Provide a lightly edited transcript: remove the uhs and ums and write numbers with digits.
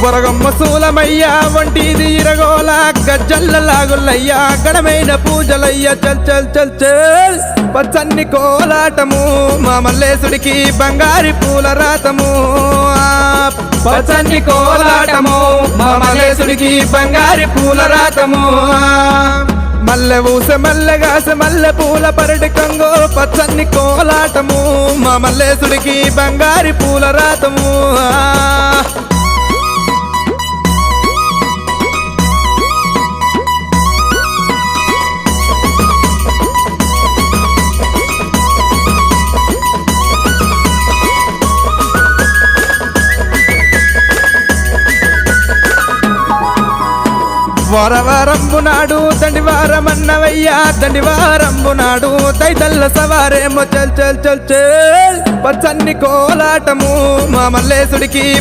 వరగమ్మ సూలమయ్యా వంటిది ఇరగోల గజ్జల్ల లాగులయ్యా గడమైన పూజలయ్యా చల్ చల్ చల్ చల్ పచ్చన్ని కోలాటము మా మల్లేశుడికి బంగారి పూల రాతము పచ్చన్ని కోలాటము మా మల్లేశుడికి బంగారి పూల రాతము మల్లె ఊస మల్లెగాస మల్లె పూల పరటి కంగో పచ్చన్ని కోలాటము మా మల్లేశుడికి బంగారి పూల రాతము వారవారంబు నాడు దండివారమన్నవయ్యా దండివారంబు నాడు దైతల్ల సవారేమో చల్ చల్ చల్ చల్ పచ్చన్ని కోలాటము మా మల్లేశుడికి